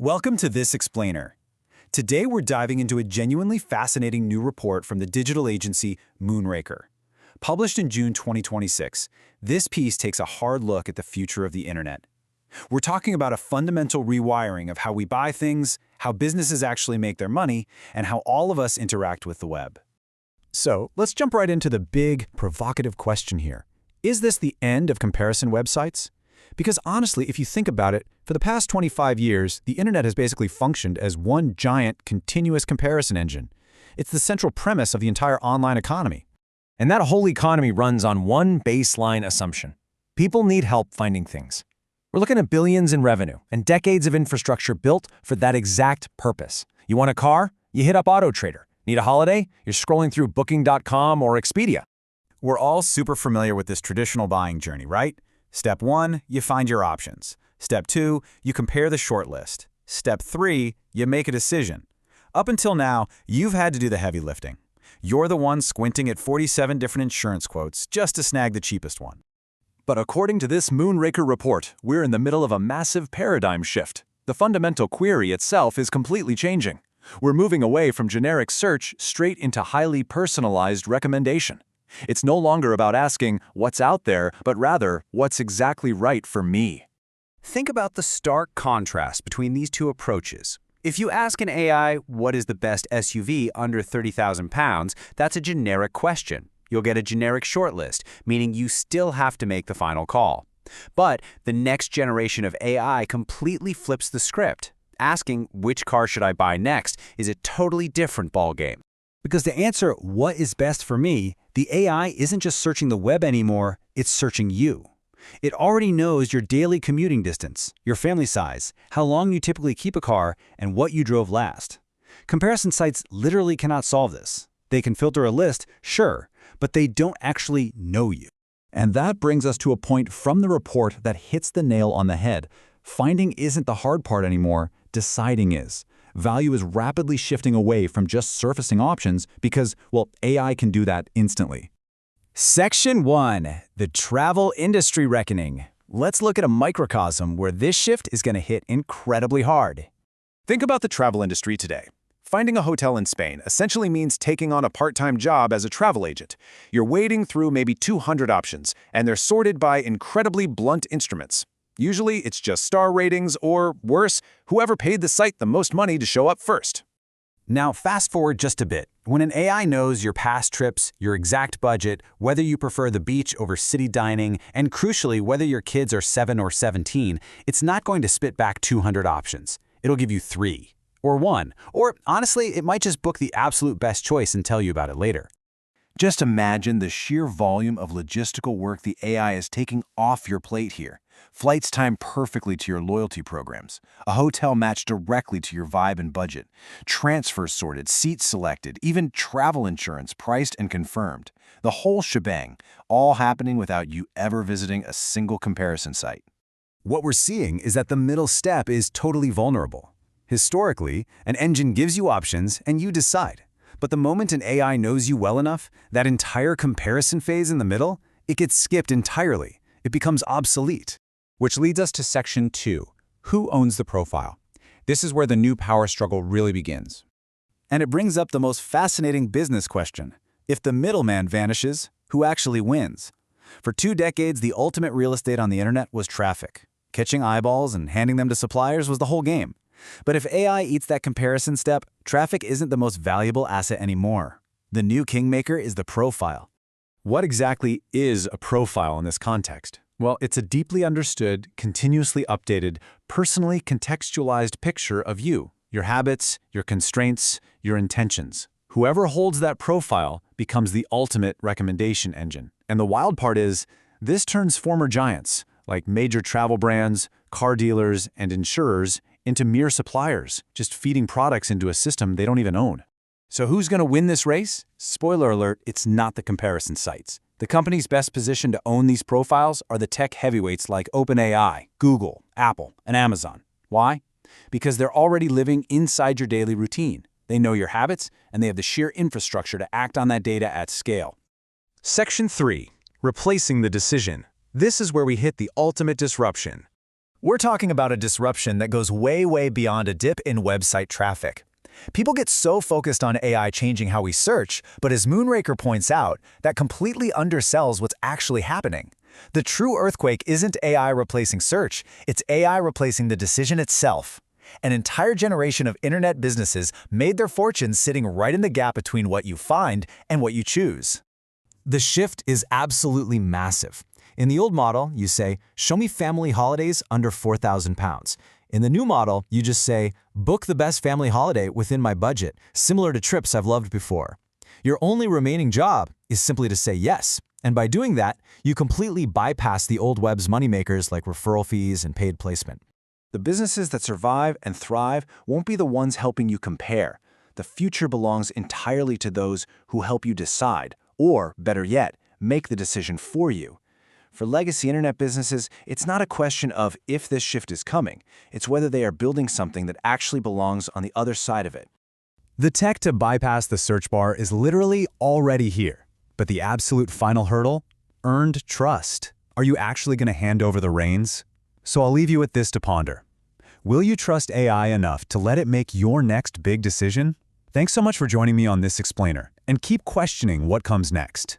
Welcome to This Explainer. Today we're diving into a genuinely fascinating new report from the digital agency Moonraker. Published in June 2026, this piece takes a hard look at the future of the internet. We're talking about a fundamental rewiring of how we buy things, how businesses actually make their money, and how all of us interact with the web. So let's jump right into the big, provocative question here. Is this the end of comparison websites? Because honestly, if you think about it, for the past 25 years, the internet has basically functioned as one giant, continuous comparison engine. It's the central premise of the entire online economy. And that whole economy runs on one baseline assumption. People need help finding things. We're looking at billions in revenue and decades of infrastructure built for that exact purpose. You want a car? You hit up AutoTrader. Need a holiday? You're scrolling through Booking.com or Expedia. We're all super familiar with this traditional buying journey, right? Step 1, you find your options. Step 2, you compare the shortlist. Step 3, you make a decision. Up until now, you've had to do the heavy lifting. You're the one squinting at 47 different insurance quotes just to snag the cheapest one. But according to this Moonraker report, we're in the middle of a massive paradigm shift. The fundamental query itself is completely changing. We're moving away from generic search straight into highly personalized recommendation. It's no longer about asking what's out there, but rather what's exactly right for me. Think about the stark contrast between these two approaches. If you ask an AI what is the best SUV under 30,000 pounds, that's a generic question. You'll get a generic shortlist, meaning you still have to make the final call. But the next generation of AI completely flips the script. Asking which car should I buy next is a totally different ballgame. Because to answer what is best for me, the AI isn't just searching the web anymore, it's searching you. It already knows your daily commuting distance, your family size, how long you typically keep a car, and what you drove last. Comparison sites literally cannot solve this. They can filter a list, sure, but they don't actually know you. And that brings us to a point from the report that hits the nail on the head. Finding isn't the hard part anymore, deciding is. Value is rapidly shifting away from just surfacing options because, well, AI can do that instantly. Section 1. The Travel Industry Reckoning. Let's look at a microcosm where this shift is going to hit incredibly hard. Think about the travel industry today. Finding a hotel in Spain essentially means taking on a part-time job as a travel agent. You're wading through maybe 200 options, and they're sorted by incredibly blunt instruments. Usually, it's just star ratings or, worse, whoever paid the site the most money to show up first. Now, fast forward just a bit. When an AI knows your past trips, your exact budget, whether you prefer the beach over city dining, and crucially, whether your kids are 7 or 17, it's not going to spit back 200 options. It'll give you 3, or 1, or honestly, it might just book the absolute best choice and tell you about it later. Just imagine the sheer volume of logistical work the AI is taking off your plate here. Flights timed perfectly to your loyalty programs. A hotel matched directly to your vibe and budget. Transfers sorted, seats selected, even travel insurance priced and confirmed. The whole shebang, all happening without you ever visiting a single comparison site. What we're seeing is that the middle step is totally vulnerable. Historically, an engine gives you options and you decide. But the moment an AI knows you well enough, that entire comparison phase in the middle, it gets skipped entirely. It becomes obsolete. Which leads us to Section 2. Who owns the profile? This is where the new power struggle really begins. And it brings up the most fascinating business question. If the middleman vanishes, who actually wins? For 2 decades, the ultimate real estate on the internet was traffic. Catching eyeballs and handing them to suppliers was the whole game. But if AI eats that comparison step, traffic isn't the most valuable asset anymore. The new kingmaker is the profile. What exactly is a profile in this context? Well, it's a deeply understood, continuously updated, personally contextualized picture of you, your habits, your constraints, your intentions. Whoever holds that profile becomes the ultimate recommendation engine. And the wild part is, this turns former giants, like major travel brands, car dealers, and insurers, into mere suppliers, just feeding products into a system they don't even own. So who's going to win this race? Spoiler alert, it's not the comparison sites. The companies best positioned to own these profiles are the tech heavyweights like OpenAI, Google, Apple, and Amazon. Why? Because they're already living inside your daily routine. They know your habits, and they have the sheer infrastructure to act on that data at scale. Section 3. Replacing the decision. This is where we hit the ultimate disruption. We're talking about a disruption that goes way, way beyond a dip in website traffic. People get so focused on AI changing how we search, but as Moonraker points out, that completely undersells what's actually happening. The true earthquake isn't AI replacing search, it's AI replacing the decision itself. An entire generation of internet businesses made their fortunes sitting right in the gap between what you find and what you choose. The shift is absolutely massive. In the old model, you say, show me family holidays under £4,000. In the new model, you just say, book the best family holiday within my budget, similar to trips I've loved before. Your only remaining job is simply to say yes. And by doing that, you completely bypass the old web's moneymakers like referral fees and paid placement. The businesses that survive and thrive won't be the ones helping you compare. The future belongs entirely to those who help you decide, or, better yet, make the decision for you. For legacy internet businesses, it's not a question of if this shift is coming, it's whether they are building something that actually belongs on the other side of it. The tech to bypass the search bar is literally already here. But the absolute final hurdle? Earned trust. Are you actually going to hand over the reins? So I'll leave you with this to ponder. Will you trust AI enough to let it make your next big decision? Thanks so much for joining me on this explainer, and keep questioning what comes next.